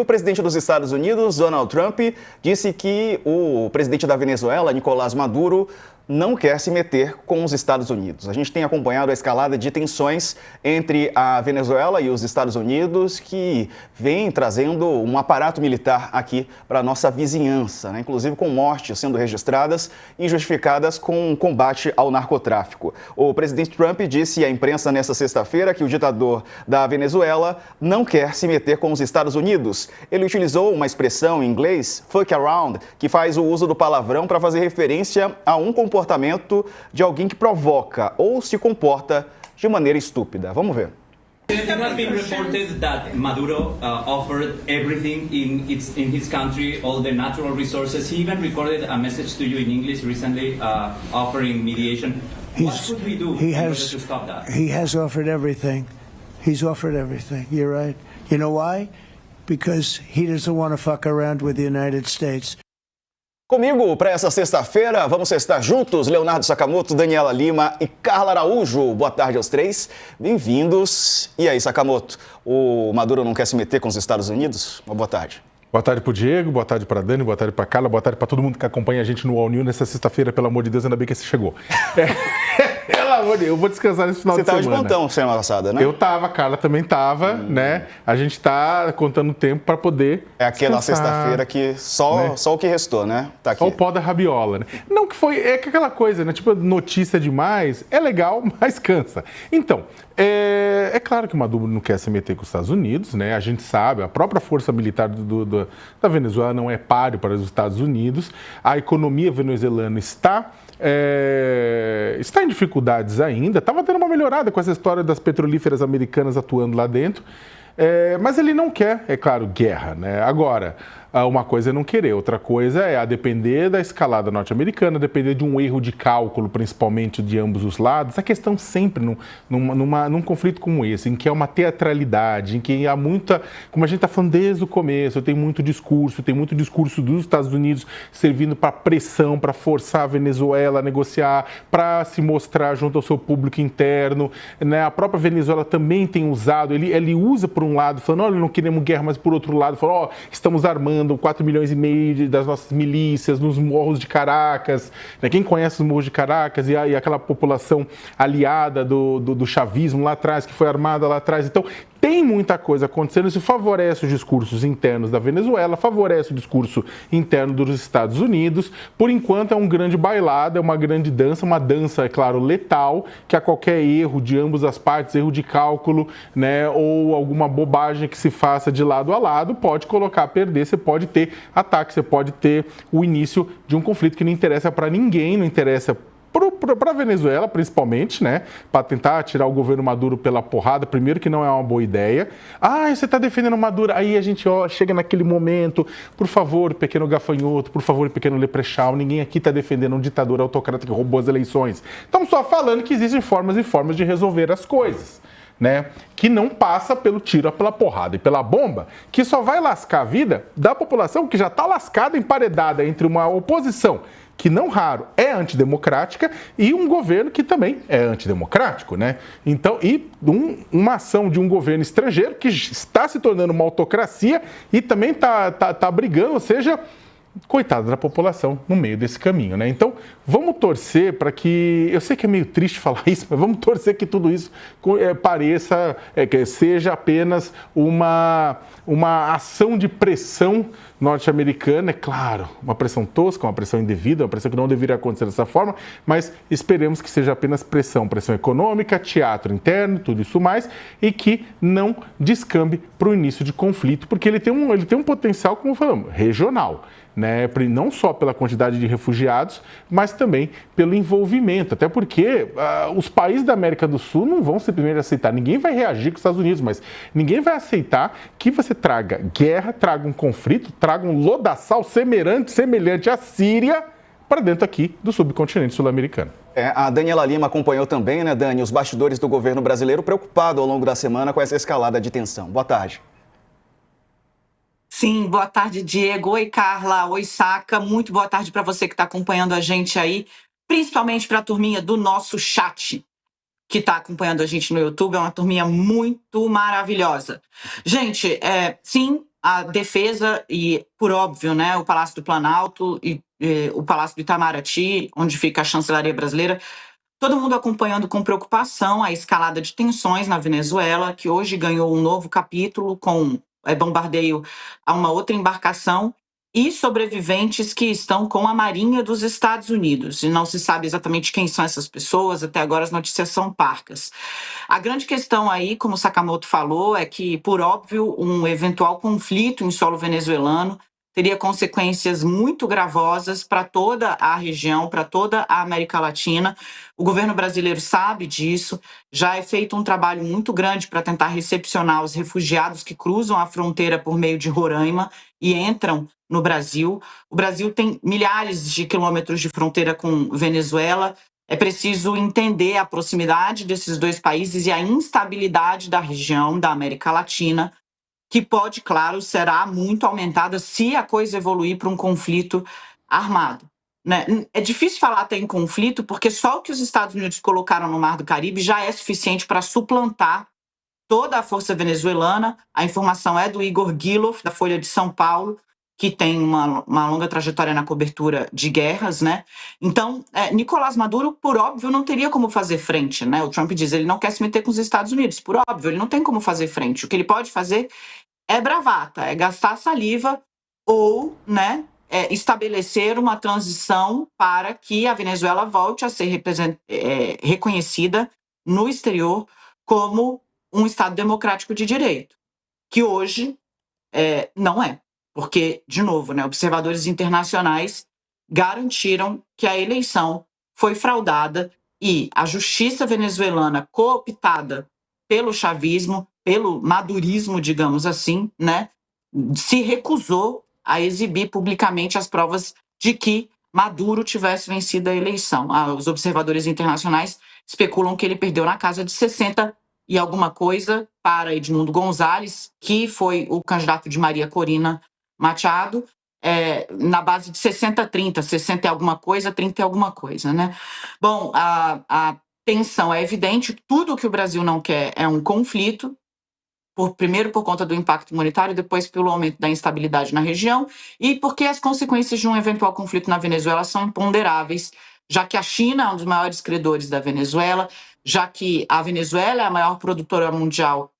O presidente dos Estados Unidos, Donald Trump, disse que o presidente da Venezuela, Nicolás Maduro, não quer se meter com os Estados Unidos. A gente tem acompanhado a escalada de tensões entre a Venezuela e os Estados Unidos, que vem trazendo um aparato militar aqui para a nossa vizinhança, né? Inclusive com mortes sendo registradas e justificadas com combate ao narcotráfico. O presidente Trump disse à imprensa nesta sexta-feira que o ditador da Venezuela não quer se meter com os Estados Unidos. Ele utilizou uma expressão em inglês, fuck around, que faz o uso do palavrão para fazer referência a um comportamento de alguém que provoca ou se comporta de maneira estúpida. Vamos ver. It has been reported that Maduro offered everything in his country, all the natural resources. He even recorded a message to you in English recently, offering mediation. What should we do in order to stop that? He has offered everything. He's offered everything. You're right. You know why? Because he doesn't want to fuck around with the United States. Comigo, para essa sexta-feira, vamos estar juntos, Leonardo Sakamoto, Daniela Lima e Carla Araújo. Boa tarde aos três, bem-vindos. E aí, Sakamoto, o Maduro não quer se meter com os Estados Unidos? Uma boa tarde. Boa tarde para o Diego, boa tarde para a Dani, boa tarde para a Carla, boa tarde para todo mundo que acompanha a gente no All News nessa sexta-feira. Pelo amor de Deus, ainda bem que você chegou. Pelo amor de Deus, eu vou descansar nesse final de semana. Você estava de plantão semana passada, né? Eu estava, a Carla também estava, né? A gente está contando o tempo para poder É aquela sexta-feira que só o que restou, né? Tá aqui. Só o pó da rabiola, né? Não que foi, é aquela coisa, né? Tipo, notícia demais, é legal, mas cansa. Então, é claro que o Maduro não quer se meter com os Estados Unidos, né? A gente sabe, a própria força militar da Venezuela não é páreo para os Estados Unidos. A economia venezuelana está em dificuldades ainda. Estava tendo uma melhorada com essa história das petrolíferas americanas atuando lá dentro. Mas ele não quer, é claro, guerra, né? Agora, uma coisa é não querer, outra coisa é a depender da escalada norte-americana, depender de um erro de cálculo, principalmente de ambos os lados. A questão sempre num conflito como esse, em que há uma teatralidade, em que há muita, como a gente está falando desde o começo, tem muito discurso dos Estados Unidos servindo para pressão, para forçar a Venezuela a negociar, para se mostrar junto ao seu público interno, né? A própria Venezuela também tem usado, ele usa por um lado, falando, olha, não queremos guerra, mas por outro lado, falando, estamos armando 4,5 milhões das nossas milícias nos morros de Caracas, né? Quem conhece os morros de Caracas e aquela população aliada do chavismo lá atrás, que foi armada lá atrás. Então, tem muita coisa acontecendo, isso favorece os discursos internos da Venezuela, favorece o discurso interno dos Estados Unidos. Por enquanto é um grande bailado, é uma grande dança, uma dança, é claro, letal, que a qualquer erro de ambas as partes, erro de cálculo, né, ou alguma bobagem que se faça de lado a lado, pode colocar a perder, você pode ter ataque, você pode ter o início de um conflito que não interessa para ninguém, não interessa para a Venezuela, principalmente, né? Para tentar tirar o governo Maduro pela porrada, primeiro que não é uma boa ideia. Você está defendendo Maduro, aí a gente chega naquele momento, por favor, pequeno gafanhoto, por favor, pequeno leprechaun, ninguém aqui está defendendo um ditador autocrata que roubou as eleições. Estamos só falando que existem formas e formas de resolver as coisas, né? Que não passa pelo tiro, pela porrada e pela bomba, que só vai lascar a vida da população que já está lascada, emparedada entre uma oposição que não raro é antidemocrática e um governo que também é antidemocrático, né? Então, uma ação de um governo estrangeiro que está se tornando uma autocracia e também tá brigando, ou seja, coitada da população no meio desse caminho, né? Então, vamos torcer para que... Eu sei que é meio triste falar isso, mas vamos torcer que tudo isso pareça, que seja apenas uma ação de pressão norte-americana, é claro, uma pressão tosca, uma pressão indevida, uma pressão que não deveria acontecer dessa forma, mas esperemos que seja apenas pressão econômica, teatro interno, tudo isso mais, e que não descambe para o início de conflito, porque ele tem um potencial, como falamos, regional, né? Não só pela quantidade de refugiados, mas também pelo envolvimento, até porque os países da América do Sul não vão simplesmente aceitar, ninguém vai reagir com os Estados Unidos, mas ninguém vai aceitar que você traga guerra, traga um conflito, traga um lodaçal semelhante à Síria para dentro aqui do subcontinente sul-americano. A Daniela Lima acompanhou também, né, Dani, os bastidores do governo brasileiro preocupado ao longo da semana com essa escalada de tensão. Boa tarde. Sim, boa tarde, Diego. Oi, Carla. Oi, Saca. Muito boa tarde para você que está acompanhando a gente aí, principalmente para a turminha do nosso chat, que está acompanhando a gente no YouTube. É uma turminha muito maravilhosa. Gente, sim, a defesa e, por óbvio, né, o Palácio do Planalto e o Palácio do Itamaraty, onde fica a chancelaria brasileira, todo mundo acompanhando com preocupação a escalada de tensões na Venezuela, que hoje ganhou um novo capítulo com bombardeio a uma outra embarcação e sobreviventes que estão com a Marinha dos Estados Unidos. E não se sabe exatamente quem são essas pessoas, até agora as notícias são parcas. A grande questão aí, como o Sakamoto falou, é que, por óbvio, um eventual conflito em solo venezuelano teria consequências muito gravosas para toda a região, para toda a América Latina. O governo brasileiro sabe disso, já é feito um trabalho muito grande para tentar recepcionar os refugiados que cruzam a fronteira por meio de Roraima e entram no Brasil. O Brasil tem milhares de quilômetros de fronteira com Venezuela. É preciso entender a proximidade desses dois países e a instabilidade da região da América Latina, que pode, claro, será muito aumentada se a coisa evoluir para um conflito armado. Né? É difícil falar até em conflito, porque só o que os Estados Unidos colocaram no Mar do Caribe já é suficiente para suplantar toda a força venezuelana. A informação é do Igor Gilov, da Folha de São Paulo, que tem uma longa trajetória na cobertura de guerras, né? Então, Nicolás Maduro, por óbvio, não teria como fazer frente, né? O Trump diz que ele não quer se meter com os Estados Unidos, por óbvio, ele não tem como fazer frente. O que ele pode fazer é bravata, é gastar saliva ou, né, estabelecer uma transição para que a Venezuela volte a ser reconhecida no exterior como um Estado democrático de direito, que hoje não é. Porque, de novo, né, observadores internacionais garantiram que a eleição foi fraudada e a justiça venezuelana, cooptada pelo chavismo, pelo madurismo, digamos assim, né, se recusou a exibir publicamente as provas de que Maduro tivesse vencido a eleição. Os observadores internacionais especulam que ele perdeu na casa de 60 e alguma coisa para Edmundo Gonzalez, que foi o candidato de Maria Corina Machado, na base de 60-30, 60 e alguma coisa, 30 e alguma coisa, né? Bom, a tensão é evidente, tudo que o Brasil não quer é um conflito, primeiro por conta do impacto monetário, depois pelo aumento da instabilidade na região e porque as consequências de um eventual conflito na Venezuela são imponderáveis, já que a China é um dos maiores credores da Venezuela, já que a Venezuela é a maior produtora mundial,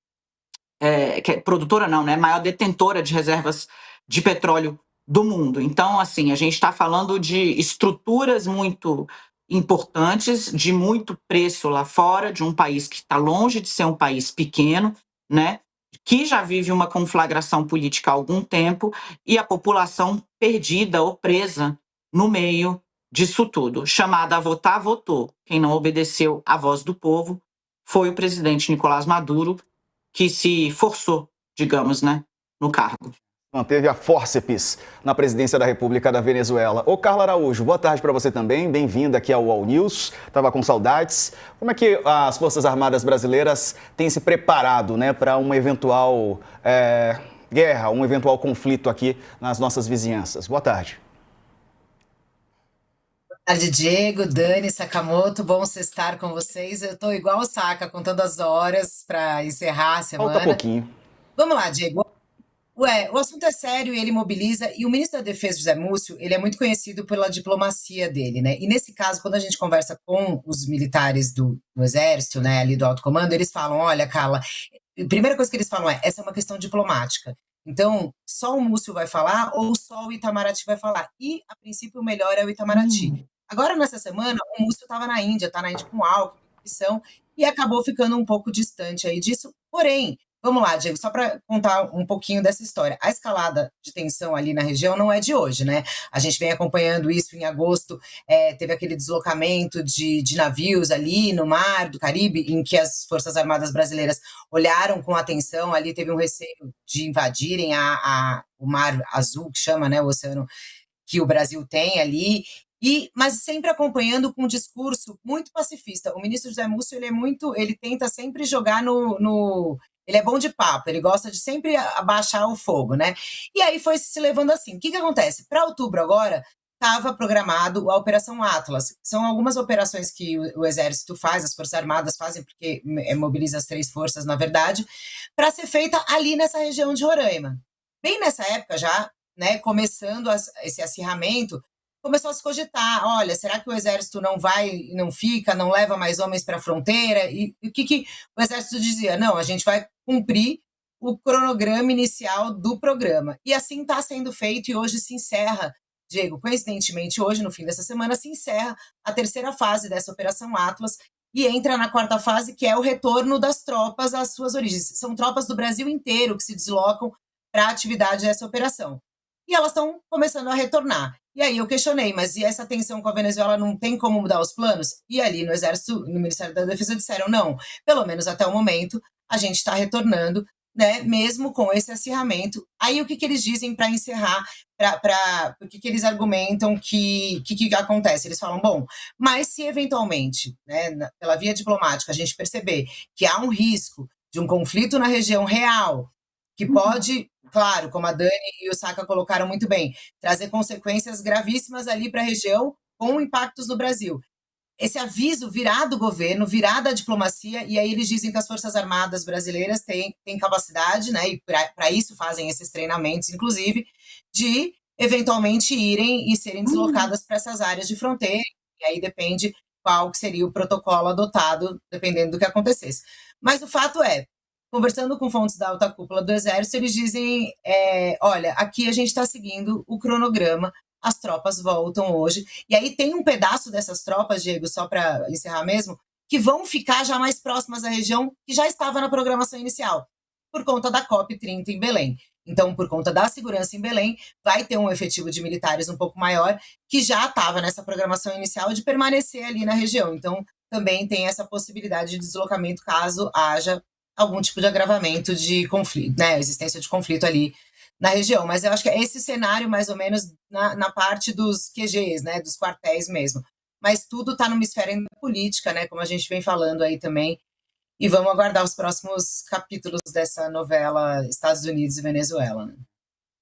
produtora não, né, maior detentora de reservas de petróleo do mundo. Então, assim, a gente está falando de estruturas muito importantes, de muito preço lá fora, de um país que está longe de ser um país pequeno, né, que já vive uma conflagração política há algum tempo e a população perdida ou presa no meio disso tudo. Chamada a votar, votou. Quem não obedeceu à voz do povo foi o presidente Nicolás Maduro, que se forçou, digamos, né, no cargo. Manteve a fórceps na presidência da República da Venezuela. Ô, Carla Araújo, boa tarde para você também. Bem-vinda aqui ao All News. Estava com saudades. Como é que as Forças Armadas brasileiras têm se preparado, né, para uma eventual guerra, um eventual conflito aqui nas nossas vizinhanças? Boa tarde. Boa tarde, Diego, Dani, Sakamoto. Bom estar com vocês. Eu estou igual o Saka, contando as horas para encerrar a semana. Falta pouquinho. Vamos lá, Diego. O assunto é sério e ele mobiliza, e o ministro da Defesa, José Múcio, ele é muito conhecido pela diplomacia dele, né? E nesse caso, quando a gente conversa com os militares do Exército, né, ali do alto comando, eles falam, olha, Carla, a primeira coisa que eles falam essa é uma questão diplomática. Então, só o Múcio vai falar ou só o Itamaraty vai falar? E, a princípio, o melhor é o Itamaraty. Agora, nessa semana, o Múcio estava na Índia com Alckmin, e acabou ficando um pouco distante aí disso, porém, vamos lá, Diego, só para contar um pouquinho dessa história. A escalada de tensão ali na região não é de hoje, né? A gente vem acompanhando isso em agosto, teve aquele deslocamento de navios ali no Mar do Caribe, em que as Forças Armadas brasileiras olharam com atenção, ali teve um receio de invadirem o Mar Azul, que chama, né, o oceano que o Brasil tem ali, mas sempre acompanhando com um discurso muito pacifista. O ministro José Múcio, ele tenta sempre jogar ele é bom de papo, ele gosta de sempre abaixar o fogo, né? E aí foi se levando assim. O que acontece? Para outubro agora, estava programado a Operação Atlas. São algumas operações que o Exército faz, as Forças Armadas fazem, porque mobiliza as 3 forças, na verdade, para ser feita ali nessa região de Roraima. Bem nessa época já, né, começando esse acirramento, começou a se cogitar, olha, será que o exército não vai, não fica, não leva mais homens para a fronteira? E o que o exército dizia? Não, a gente vai cumprir o cronograma inicial do programa. E assim está sendo feito e hoje se encerra, Diego, coincidentemente hoje, no fim dessa semana, se encerra a terceira fase dessa Operação Atlas e entra na quarta fase, que é o retorno das tropas às suas origens. São tropas do Brasil inteiro que se deslocam para a atividade dessa operação. E elas estão começando a retornar. E aí eu questionei, mas e essa tensão com a Venezuela não tem como mudar os planos? E ali no Exército, no Ministério da Defesa, disseram não, pelo menos até o momento, a gente está retornando, né, mesmo com esse acirramento. Aí o que eles dizem para encerrar, o que eles argumentam que acontece? Eles falam, bom, mas se eventualmente, né, pela via diplomática, a gente perceber que há um risco de um conflito na região real, que pode, claro, como a Dani e o Saka colocaram muito bem, trazer consequências gravíssimas ali para a região, com impactos no Brasil. Esse aviso virá do governo, virá da diplomacia, e aí eles dizem que as Forças Armadas brasileiras têm capacidade, né, e para isso fazem esses treinamentos, inclusive, de eventualmente irem e serem deslocadas para essas áreas de fronteira, e aí depende qual seria o protocolo adotado, dependendo do que acontecesse. Mas o fato é, conversando com fontes da alta cúpula do Exército, eles dizem, olha, aqui a gente está seguindo o cronograma, as tropas voltam hoje. E aí tem um pedaço dessas tropas, Diego, só para encerrar mesmo, que vão ficar já mais próximas à região que já estava na programação inicial, por conta da COP30 em Belém. Então, por conta da segurança em Belém, vai ter um efetivo de militares um pouco maior, que já estava nessa programação inicial de permanecer ali na região. Então, também tem essa possibilidade de deslocamento caso haja algum tipo de agravamento de conflito, né, existência de conflito ali na região. Mas eu acho que é esse cenário, mais ou menos, na parte dos QGs, né, dos quartéis mesmo. Mas tudo está numa esfera política, né, como a gente vem falando aí também. E vamos aguardar os próximos capítulos dessa novela Estados Unidos e Venezuela, né?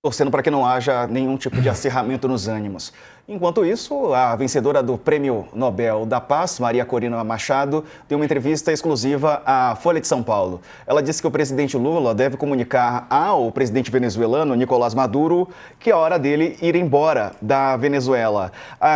Torcendo para que não haja nenhum tipo de acirramento nos ânimos. Enquanto isso, a vencedora do Prêmio Nobel da Paz, Maria Corina Machado, deu uma entrevista exclusiva à Folha de São Paulo. Ela disse que o presidente Lula deve comunicar ao presidente venezuelano, Nicolás Maduro, que é hora dele ir embora da Venezuela.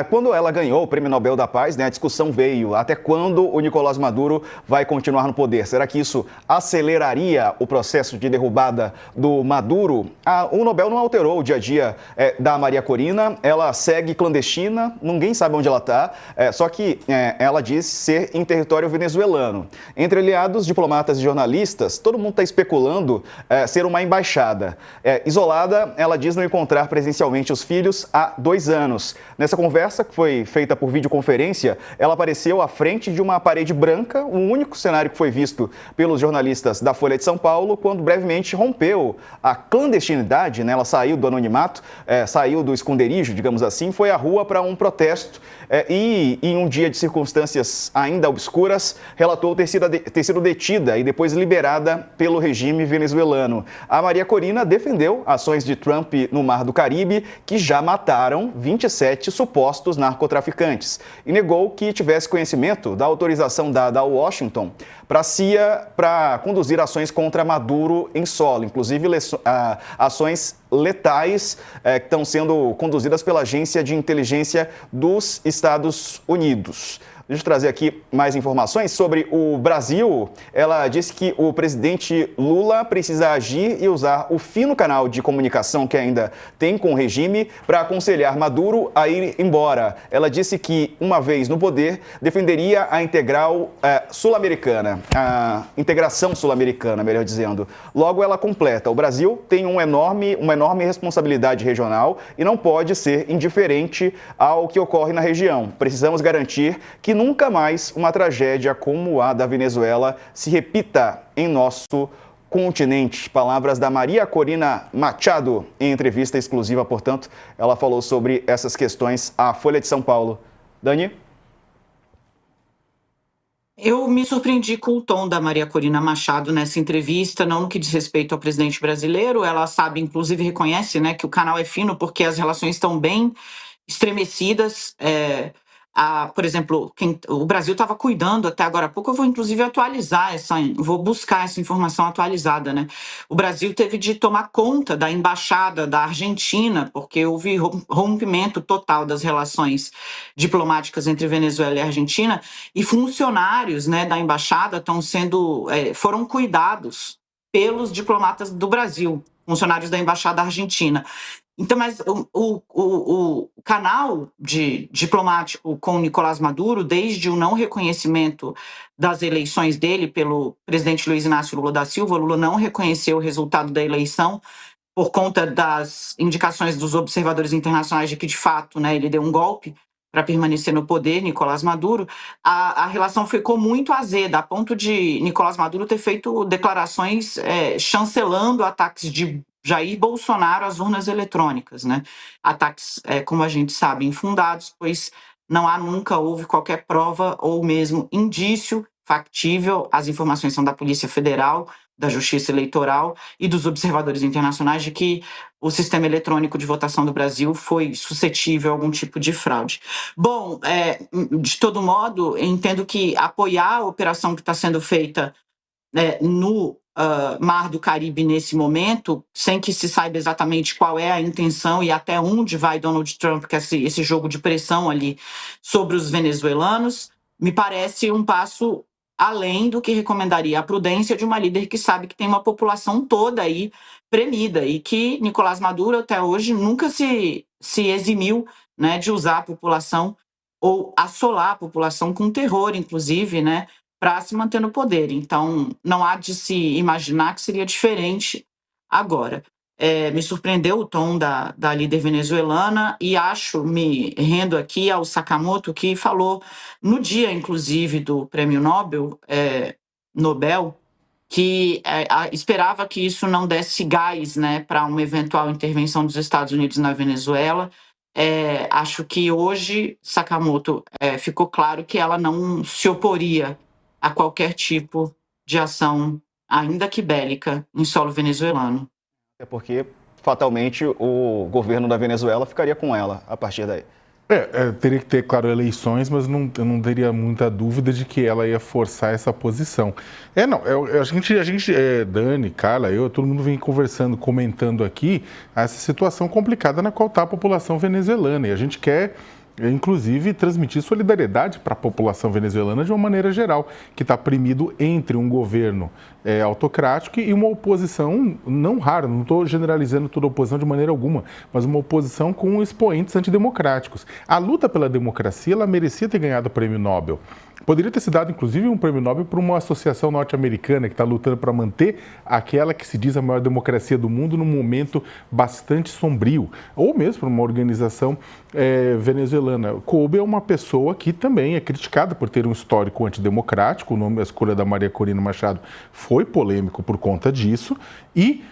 Quando ela ganhou o Prêmio Nobel da Paz, né, a discussão veio até quando o Nicolás Maduro vai continuar no poder. Será que isso aceleraria o processo de derrubada do Maduro? O Nobel não alterou o dia a dia da Maria Corina, ela segue clandestina, ninguém sabe onde ela está, só que ela diz ser em território venezuelano. Entre aliados, diplomatas e jornalistas, todo mundo está especulando ser uma embaixada. Isolada, ela diz não encontrar presencialmente os filhos há 2 anos. Nessa conversa, que foi feita por videoconferência, ela apareceu à frente de uma parede branca, o único cenário que foi visto pelos jornalistas da Folha de São Paulo, quando brevemente rompeu a clandestinidade, né? Ela saiu do anonimato, saiu do esconderijo, digamos assim, foi à rua para um protesto e, em um dia de circunstâncias ainda obscuras, relatou ter sido detida e depois liberada pelo regime venezuelano. A Maria Corina defendeu ações de Trump no Mar do Caribe, que já mataram 27 supostos narcotraficantes, e negou que tivesse conhecimento da autorização dada a Washington para a CIA para conduzir ações contra Maduro em solo, inclusive ações letais que estão sendo conduzidas pela Agência de Inteligência dos Estados Unidos. Deixa eu trazer aqui mais informações sobre o Brasil. Ela disse que o presidente Lula precisa agir e usar o fino canal de comunicação que ainda tem com o regime para aconselhar Maduro a ir embora. Ela disse que, uma vez no poder, defenderia a integração sul-americana, melhor dizendo. Logo, ela completa: o Brasil tem uma enorme responsabilidade regional e não pode ser indiferente ao que ocorre na região. Precisamos garantir que nunca mais uma tragédia como a da Venezuela se repita em nosso continente. Palavras da Maria Corina Machado em entrevista exclusiva, portanto, ela falou sobre essas questões à Folha de São Paulo. Dani? Eu me surpreendi com o tom da Maria Corina Machado nessa entrevista, não no que diz respeito ao presidente brasileiro. Ela sabe, inclusive reconhece, né, que o canal é fino porque as relações estão bem estremecidas. por exemplo, o Brasil estava cuidando até agora há pouco, eu vou inclusive vou buscar essa informação atualizada, né? O Brasil teve de tomar conta da embaixada da Argentina, porque houve rompimento total das relações diplomáticas entre Venezuela e Argentina, e funcionários, né, da embaixada foram cuidados pelos diplomatas do Brasil, funcionários da embaixada argentina. Então, mas o canal diplomático com Nicolás Maduro, desde o não reconhecimento das eleições dele pelo presidente Luiz Inácio Lula da Silva, Lula não reconheceu o resultado da eleição por conta das indicações dos observadores internacionais de que, de fato, né, ele deu um golpe para permanecer no poder, Nicolás Maduro, a relação ficou muito azeda, a ponto de Nicolás Maduro ter feito declarações chancelando ataques de Jair Bolsonaro às urnas eletrônicas, né? Ataques, como a gente sabe, infundados, pois nunca houve qualquer prova ou mesmo indício factível. As informações são da Polícia Federal, da Justiça Eleitoral e dos observadores internacionais de que o sistema eletrônico de votação do Brasil foi suscetível a algum tipo de fraude. Bom, de todo modo, eu entendo que apoiar a operação que está sendo feita no Mar do Caribe nesse momento, sem que se saiba exatamente qual é a intenção e até onde vai Donald Trump, que é esse jogo de pressão ali sobre os venezuelanos, me parece um passo além do que recomendaria a prudência de uma líder que sabe que tem uma população toda aí premida e que Nicolás Maduro até hoje nunca se eximiu, né, de usar a população ou assolar a população com terror, inclusive, né, para se manter no poder. Então, não há de se imaginar que seria diferente agora. Me surpreendeu o tom da líder venezuelana e me rendo aqui ao Sakamoto, que falou no dia, inclusive, do Prêmio Nobel, que esperava que isso não desse gás, né, para uma eventual intervenção dos Estados Unidos na Venezuela. Acho que hoje, Sakamoto, ficou claro que ela não se oporia a qualquer tipo de ação, ainda que bélica, em solo venezuelano. É porque, fatalmente, o governo da Venezuela ficaria com ela a partir daí. Teria que ter, claro, eleições, mas eu não teria muita dúvida de que ela ia forçar essa posição. A gente, Dani, Carla, todo mundo vem conversando, comentando aqui essa situação complicada na qual está a população venezuelana. E a gente quer, inclusive, transmitir solidariedade para a população venezuelana de uma maneira geral, que está premido entre um governo autocrático e uma oposição não rara, não estou generalizando toda a oposição de maneira alguma, mas uma oposição com expoentes antidemocráticos. A luta pela democracia, ela merecia ter ganhado o prêmio Nobel. Poderia ter se dado, inclusive, um prêmio Nobel para uma associação norte-americana que está lutando para manter aquela que se diz a maior democracia do mundo num momento bastante sombrio, ou mesmo para uma organização venezuelana. Coube é uma pessoa que também é criticada por ter um histórico antidemocrático. A escolha da Maria Corina Machado foi polêmico por conta disso e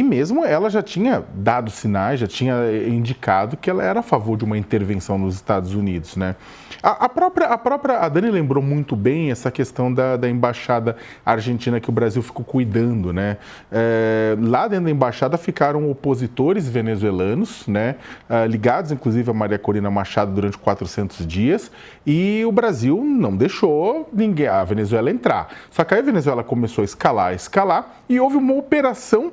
mesmo ela já tinha dado sinais, já tinha indicado que ela era a favor de uma intervenção nos Estados Unidos, né? A Dani lembrou muito bem essa questão da embaixada argentina que o Brasil ficou cuidando, né? Lá dentro da embaixada ficaram opositores venezuelanos, né? Ligados, inclusive, a Maria Corina Machado durante 400 dias, e o Brasil não deixou a Venezuela entrar. Só que aí a Venezuela começou a escalar, e houve uma operação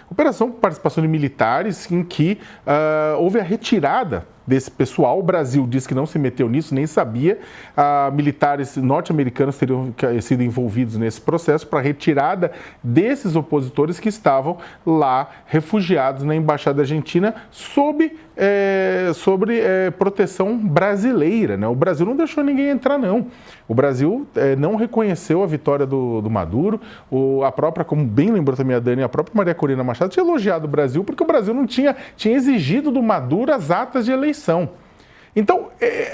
operação com participação de militares em que houve a retirada desse pessoal. O Brasil disse que não se meteu nisso, nem sabia. Militares norte-americanos teriam sido envolvidos nesse processo para a retirada desses opositores que estavam lá refugiados na Embaixada Argentina sob proteção brasileira, né? O Brasil não deixou ninguém entrar, não. O Brasil não reconheceu a vitória do Maduro. Como bem lembrou também a Dani, a própria Maria Corina Machado tinha elogiado o Brasil porque o Brasil não tinha exigido do Maduro as atas de eleição. Então,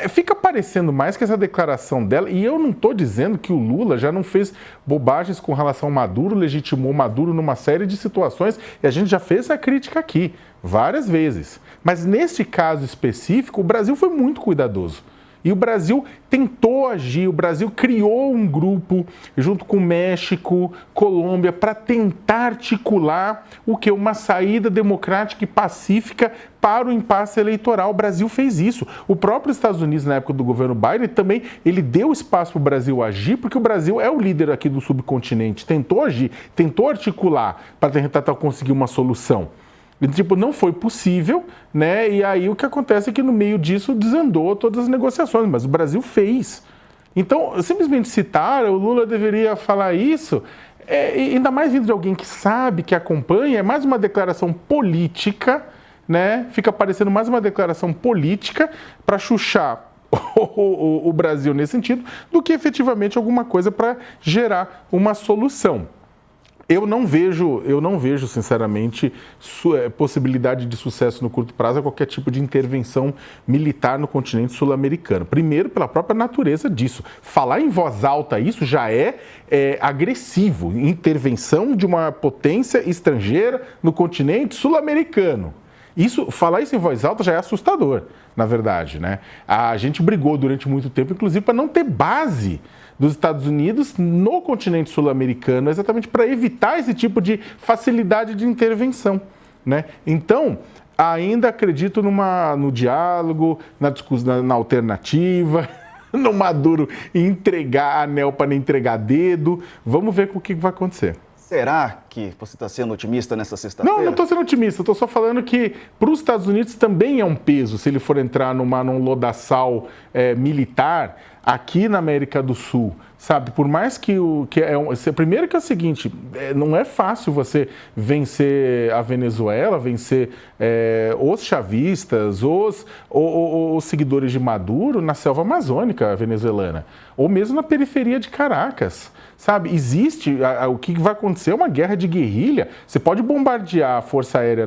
fica parecendo mais que essa declaração dela, e eu não estou dizendo que o Lula já não fez bobagens com relação ao Maduro, legitimou Maduro numa série de situações, e a gente já fez essa crítica aqui várias vezes. Mas neste caso específico, o Brasil foi muito cuidadoso. E o Brasil tentou agir, o Brasil criou um grupo junto com o México, Colômbia, para tentar articular o que? Uma saída democrática e pacífica para o impasse eleitoral. O Brasil fez isso. O próprio Estados Unidos, na época do governo Biden, também ele deu espaço para o Brasil agir, porque o Brasil é o líder aqui do subcontinente, tentou agir, tentou articular para tentar conseguir uma solução. Tipo, não foi possível, né? E aí o que acontece é que no meio disso desandou todas as negociações, mas o Brasil fez. Então, simplesmente citar, o Lula deveria falar isso, ainda mais vindo de alguém que sabe, que acompanha, é mais uma declaração política, né? Fica parecendo mais uma declaração política para chuchar o Brasil nesse sentido, do que efetivamente alguma coisa para gerar uma solução. Eu não vejo, sinceramente, possibilidade de sucesso no curto prazo a qualquer tipo de intervenção militar no continente sul-americano. Primeiro, pela própria natureza disso. Falar em voz alta isso já é agressivo. Intervenção de uma potência estrangeira no continente sul-americano. Falar isso em voz alta já é assustador, na verdade, né? A gente brigou durante muito tempo, inclusive, para não ter base dos Estados Unidos no continente sul-americano, exatamente para evitar esse tipo de facilidade de intervenção, né? Então, ainda acredito no diálogo, na discussão, na alternativa, no Maduro entregar anel para não entregar dedo. Vamos ver o que vai acontecer. Será que você está sendo otimista nessa sexta-feira? Não estou sendo otimista, estou só falando que para os Estados Unidos também é um peso se ele for entrar num lodaçal militar aqui na América do Sul, sabe? Por mais primeiro que é o seguinte, não é fácil você vencer a Venezuela, vencer os chavistas, os seguidores de Maduro na selva amazônica venezuelana, ou mesmo na periferia de Caracas, sabe? Existe, o que vai acontecer é uma guerra de guerrilha. Você pode bombardear a Força Aérea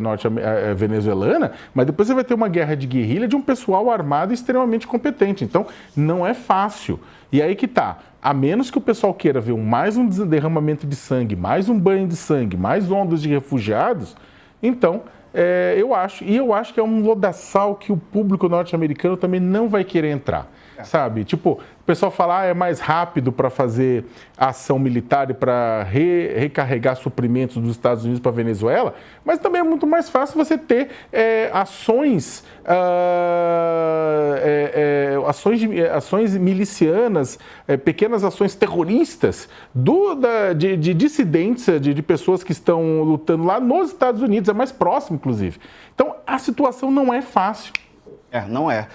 venezuelana, mas depois você vai ter uma guerra de guerrilha de um pessoal armado extremamente competente. Então, não é fácil. E aí que tá. A menos que o pessoal queira ver mais um derramamento de sangue, mais um banho de sangue, mais ondas de refugiados, então, eu acho que é um lodaçal que o público norte-americano também não vai querer entrar. Sabe? Tipo, o pessoal fala, é mais rápido para fazer ação militar e para recarregar suprimentos dos Estados Unidos para a Venezuela, mas também é muito mais fácil você ter ações milicianas, pequenas ações terroristas de dissidência, de pessoas que estão lutando lá nos Estados Unidos, é mais próximo, inclusive. Então, a situação não é fácil. Não é.